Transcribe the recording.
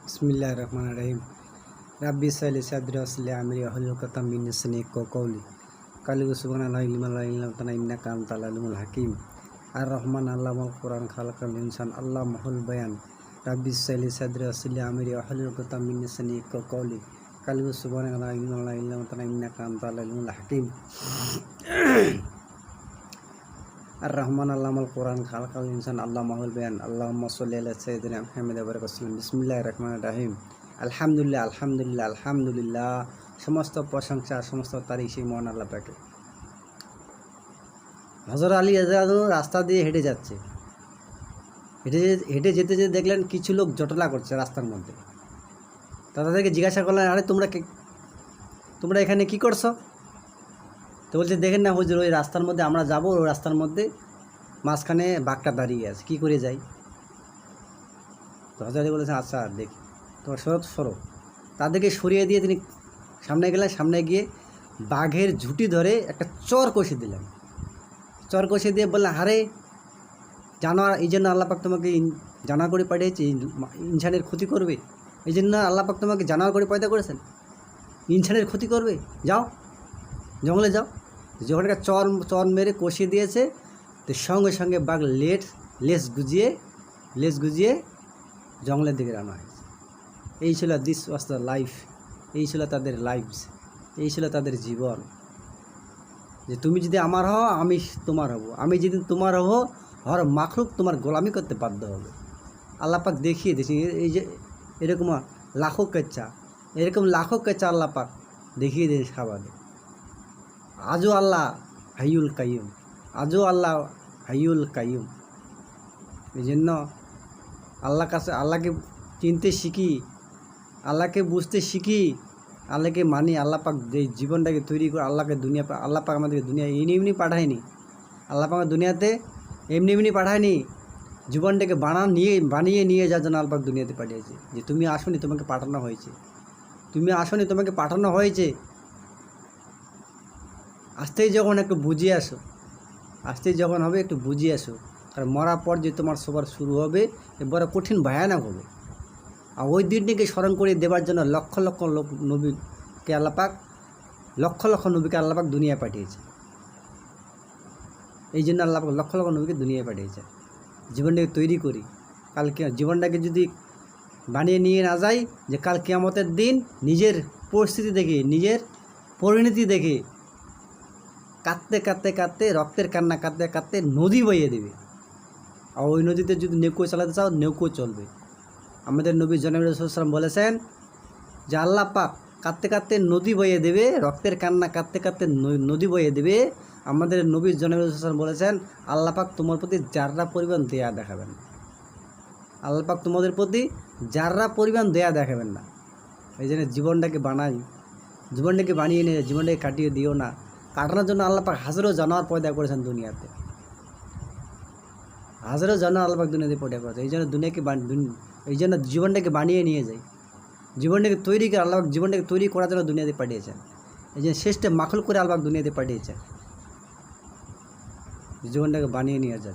बिस्मिल्लाह रहमान रहीम रब्बी इस्राइली सदरी वस्ली अमरी वहलुल उक़दतम मिन लिसानी यफ़क़हू क़ौली क़ालू सुब्हानल्लाहि ला इल्मा लना इल्ला अनता इन्नका अंतल अलीमुल हकीम अर्रहमान अल्लमल क़ुरआन खलक़ल इंसान अल्लमहुल बयान रब्बी इस्राइली सदरी वस्ली अमरी वहलुल उक़दतम मिन लिसानी यफ़क़हू क़ौली क़ालू सुब्हानल्लाहि ला इल्मा लना इल्ला अनता इन्नका अंतल अलीमुल हकीम अर्रहमान अल्लमल क़ुरआन खलक़ल इंसान अल्लमहुल बयान अल्लाहुम्मा सल्लि अला सय्यिदिना मुहम्मद व बारिक वसल्लम बिस्मिल्लाहिर रहमानिर रहीम আলহামদুলিল্লাহ আলহামদুলিল্লাহ আলহামদুলিল্লাহ সমস্ত প্রশংসা সমস্ত তারিফ সেই মহান আল্লাহ পাকে। হযরত আলী রাদিয়াল্লাহু রাস্তা দিয়ে হেঁটে যাচ্ছে, হেঁটে যেতে যেতে দেখলেন কিছু লোক জটলা করছে রাস্তার মধ্যে। তাদেরকে জিজ্ঞাসা করলেন, আরে তোমরা এখানে কি করছো? তো বলছে, দেখেন না হুজুর, ওই রাস্তার মধ্যে আমরা যাব, ওই রাস্তার মধ্যে মাঝখানে বাঘটা দাঁড়িয়ে আছে, কী করে যাই? তো হযরত আলী বলেছেন, আচ্ছা দেখি, তোমার সরো। তাদেরকে সরিয়ে দিয়ে তিনি সামনে গেলেন। সামনে গিয়ে বাঘের ঝুঁটি ধরে একটা চর কষে দিলেন। চর কষে দিয়ে বললেন, আরে জানোয়ার, এই জন্য আল্লাহ পাক তোমাকে জানোয়ার করে পাঠিয়েছে, ইনসানের ক্ষতি করবে, এই জন্য আল্লাহ পাক তোমাকে জানোয়ার করে পয়দা করেছেন, ইনসানের ক্ষতি করবে, যাও জঙ্গলে যাও। যখন একটা চর মেরে কষিয়ে দিয়েছে, তো সঙ্গে সঙ্গে বাঘ লেজ গুজিয়ে জঙ্গলের দিকে রান্না হয়েছে। এই ছিল দিস ওয়াজ দ্য লাইফ, এই ছিল তাদের লাইফস, এই ছিল তাদের জীবন। যে তুমি যদি আমার হও, আমি তোমার হব, আমি যদি তোমার হব, হর মাখলুক তোমার গোলামি করতে বাধ্য হবে। আল্লাহ পাক দেখিয়ে দিয়েছি, এই যে এরকম লাখো কেচ্ছা আল্লাহ পাক দেখিয়ে দিয়েছে খাবারে। আজও আল্লাহ হাইয়ুল কাইয়ুম। এই জন্য আল্লাহকে চিনতে শিখি, আল্লাহকে বুঝতে শিখি, আল্লাহকে মানি। আল্লাহ পাক যে জীবনটাকে তৈরি করে আল্লাহ পাক আমাদেরকে দুনিয়ায় এমনি পাঠায়নি। আল্লাহ পাক দুনিয়াতে এমনি পাঠায়নি, জীবনটাকে বানিয়ে নিয়ে যাওয়ার জন্য আল্লাহ পাক দুনিয়াতে পাঠিয়েছে। যে তুমি আসোনি, তোমাকে পাঠানো হয়েছে। আসতেই যখন একটু বুঝিয়ে আসো, একটু বুঝিয়ে আসো। আর মরার পর যে তোমার সবার শুরু হবে, এ বড় কঠিন ভয়ানক হবে। আর ওই দিনটিকে স্মরণ করে দেওয়ার জন্য লক্ষ লক্ষ নবীকে আল্লাহ পাক দুনিয়ায় পাঠিয়েছে। এই জন্য আল্লাহ পাক লক্ষ লক্ষ নবীকে দুনিয়ায় পাঠিয়েছে। জীবনটাকে তৈরি করি, কালকে জীবনটাকে যদি বানিয়ে নিয়ে না যাই, যে কাল কিয়ামতের দিন নিজের পরিস্থিতি দেখে, নিজের পরিণতি দেখে কাঁদতে রক্তের কান্না কাঁদতে নদী বইয়ে দেবে। আর ওই নদীতে যদি নৌকো চালাতে চাও, নৌকো চলবে। আমাদের নবী জনাব রাসূলুল্লাহ সাল্লাল্লাহু আলাইহি ওয়াসাল্লাম বলেছেন যে আল্লাহ পাক কাঁদতে নদী বইয়ে দেবে, রক্তের কান্না কাঁদতে নদী বইয়ে দেবে। আমাদের নবী জনাব রাসূলুল্লাহ সাল্লাল্লাহু আলাইহি ওয়াসাল্লাম বলেছেন, আল্লাহ পাক তোমার প্রতি যাররা পরিমাণ দয়া দেখাবেন না। আল্লাহ পাক তোমাদের প্রতি যাররা পরিমাণ দয়া দেখাবেন না। এই জন্য জীবনটাকে বানিয়ে নিয়ে জীবনটাকে কাটিয়ে দিও না। কাটানোর জন্য আল্লাহ পাক হাজারো জানোয়ার পয়দা করেছেন দুনিয়াতে, আল্লাহ পাক দুনিয়াতে পয়দা করেছে। এই জন্য জীবনটাকে বানিয়ে নিয়ে যাই, জীবনটাকে তৈরি করে আল্লাহ পাক জীবনটাকে তৈরি করার জন্য দুনিয়াতে পাঠিয়েছেন। এই জন্য শ্রেষ্ঠ মাখলুক করে আল্লাহ পাক দুনিয়াতে পাঠিয়েছেন, জীবনটাকে বানিয়ে নিয়ে যা।